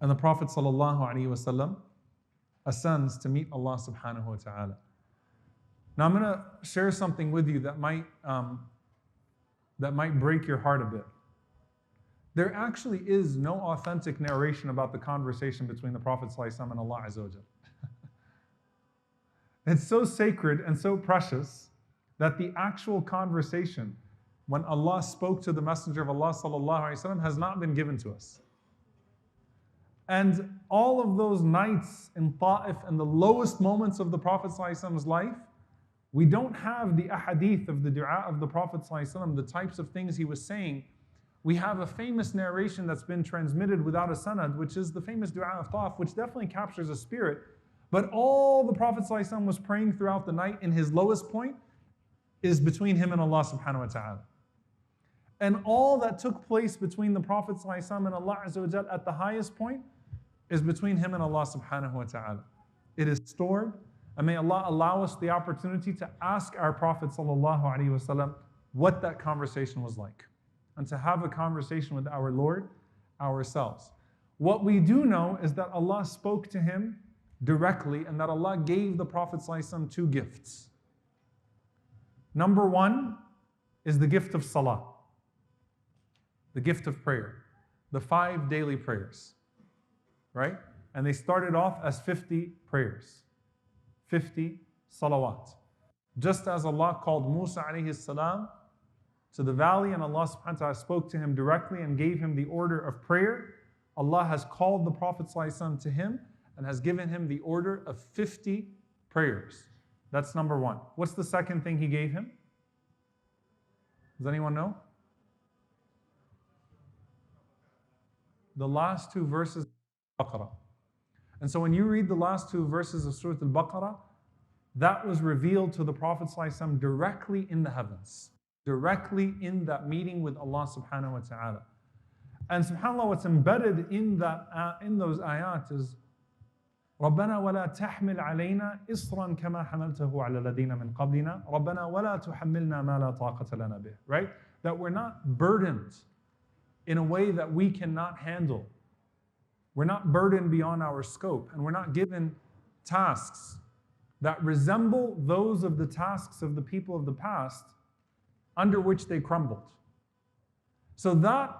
And the Prophet ﷺ ascends to meet Allah subhanahu wa ta'ala. Now I'm going to share something with you that might break your heart a bit. There actually is no authentic narration about the conversation between the Prophet ﷺ and Allah Azza wa Jal. It's so sacred and so precious that the actual conversation when Allah spoke to the Messenger of Allah ﷺ has not been given to us. And all of those nights in Ta'if and the lowest moments of the Prophet ﷺ's life, we don't have the ahadith of the dua of the Prophet ﷺ, the types of things he was saying. We have a famous narration that's been transmitted without a sanad, which is the famous dua of Ta'if, which definitely captures a spirit. But all the Prophet ﷺ was praying throughout the night in his lowest point is between him and Allah subhanahu wa ta'ala. And all that took place between the Prophet ﷺ and Allah Azza wa Jal at the highest point is between him and Allah subhanahu wa ta'ala. It is stored, and may Allah allow us the opportunity to ask our Prophet sallallahu alaihi wasallam what that conversation was like, and to have a conversation with our Lord ourselves. What we do know is that Allah spoke to him directly, and that Allah gave the Prophet sallallahu alaihi wasallam two gifts. Number one is the gift of salah, the gift of prayer, the 5 daily prayers. Right? And they started off as 50 prayers, 50 salawat. Just as Allah called Musa alayhi salam to the valley and Allah subhanahu wa ta'ala spoke to him directly and gave him the order of prayer, Allah has called the Prophet ﷺ to him and has given him the order of 50 prayers. That's number one. What's the second thing he gave him? Does anyone know? The last 2 verses. And so when you read the last 2 verses of Surah Al-Baqarah, that was revealed to the Prophet ﷺ directly in the heavens, directly in that meeting with Allah subhanahu wa ta'ala. And subhanAllah, what's embedded in those ayat is رَبَّنَا وَلَا تَحْمِلْ عَلَيْنَا إِصْرًا كَمَا حَمَلْتَهُ عَلَى الَّذِينَ مِنْ قَبْلِنَا رَبَّنَا وَلَا تُحَمِّلْنَا مَا لَا طَاقَةَ لَنَا بِهِ. Right? That we're not burdened in a way that we cannot handle. We're not burdened beyond our scope, and we're not given tasks that resemble those of the tasks of the people of the past under which they crumbled. So that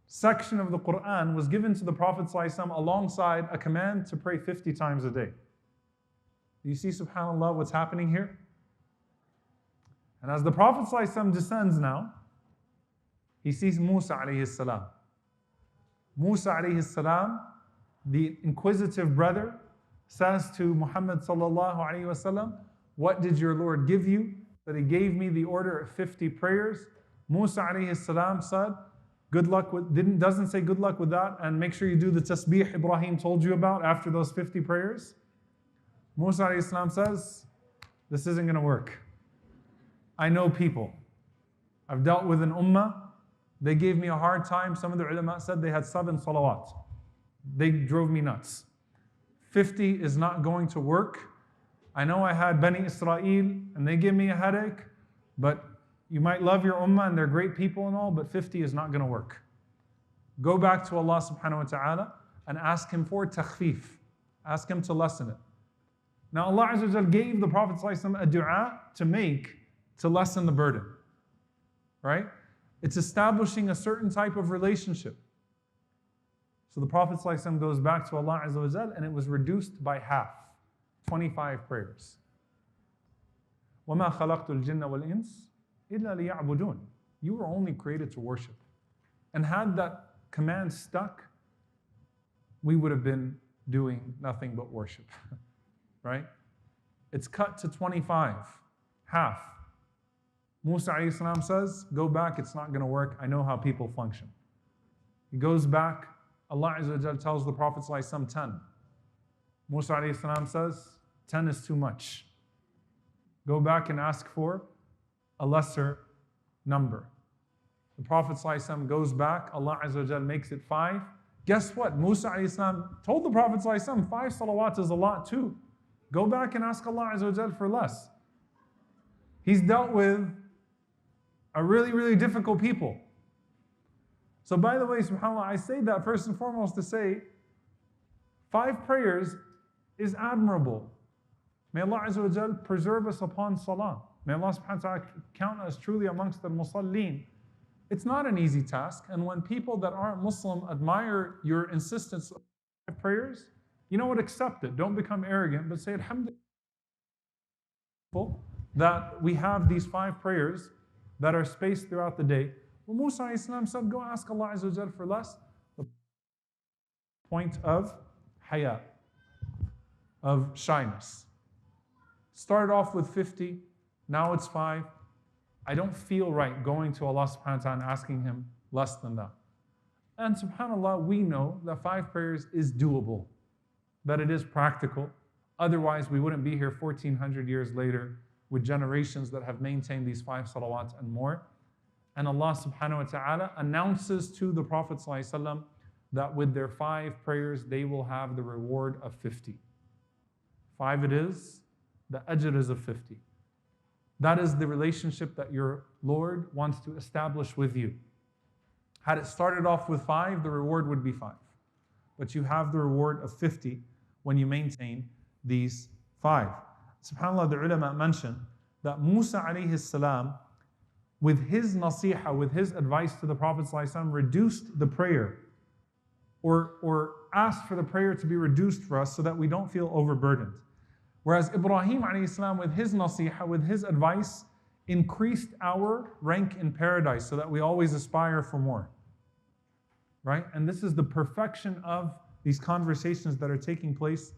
section of the Qur'an was given to the Prophet ﷺ alongside a command to pray 50 times a day. Do you see, subhanAllah, what's happening here? And as the Prophet ﷺ descends now, he sees Musa alayhi salam. Musa alayhi salam, the inquisitive brother, says to Muhammad sallallahu alayhi wasallam, what did your Lord give you? That he gave me the order of 50 prayers. Musa alayhi salam said, good luck with, doesn't say good luck with that, and make sure you do the tasbih Ibrahim told you about after those 50 prayers. Musa alayhi salam says, this isn't going to work. I know people. I've dealt with an ummah. They gave me a hard time. Some of the ulama said they had 7 salawat. They drove me nuts. 50 is not going to work. I know I had Bani Israel and they give me a headache, but you might love your ummah and they're great people and all, but 50 is not going to work. Go back to Allah subhanahu wa ta'ala and ask him for takhfif. Ask him to lessen it. Now Allah Azza wa Jal gave the Prophet ﷺ a dua to make to lessen the burden. Right? It's establishing a certain type of relationship. So the Prophet ﷺ goes back to Allah Azza wa Jal and it was reduced by half, 25 prayers. وَمَا خَلَقْتُ الْجِنَّ وَالْإِنسِ إِلَّا لِيَعْبُدُونَ. You were only created to worship. And had that command stuck, we would have been doing nothing but worship. Right? It's cut to 25, half. Musa alayhi salam says, go back, it's not going to work. I know how people function. He goes back. Allah Azza wa Jal tells the Prophet ﷺ 10. Musa alayhi salam says, 10 is too much. Go back and ask for a lesser number. The Prophet ﷺ goes back. Allah Azza wa Jal makes it 5. Guess what? Musa alayhi salam told the Prophet ﷺ 5 salawat is a lot too. Go back and ask Allah Azza wa Jal for less. He's dealt with a really, really difficult people. So by the way, subhanAllah, I say that first and foremost to say, 5 prayers is admirable. May Allah Azza wa Jal preserve us upon salah. May Allah subhanahu wa ta'ala count us truly amongst the musallin. It's not an easy task, and when people that aren't Muslim admire your insistence on 5 prayers, you know what, accept it. Don't become arrogant, but say, alhamdulillah, that we have these 5 prayers that are spaced throughout the day. Well, Musa Islam said, go ask Allah Azza wa Jal for less. The point of haya, of shyness. Started off with 50, now it's 5. I don't feel right going to Allah subhanahu wa ta'ala and asking Him less than that. And subhanAllah, we know that 5 prayers is doable, that it is practical. Otherwise, we wouldn't be here 1400 years later with generations that have maintained these 5 salawats and more. And Allah subhanahu wa ta'ala announces to the Prophet ﷺ that with their 5 prayers, they will have the reward of 50. 5 it is, the ajr is of 50. That is the relationship that your Lord wants to establish with you. Had it started off with 5, the reward would be 5. But you have the reward of 50 when you maintain these 5. SubhanAllah, the ulama mentioned that Musa alayhi salam, with his nasiha, with his advice to the Prophet ﷺ, reduced the prayer, or asked for the prayer to be reduced for us so that we don't feel overburdened. Whereas Ibrahim alayhi salam, with his nasiha, with his advice, increased our rank in paradise so that we always aspire for more. Right? And this is the perfection of these conversations that are taking place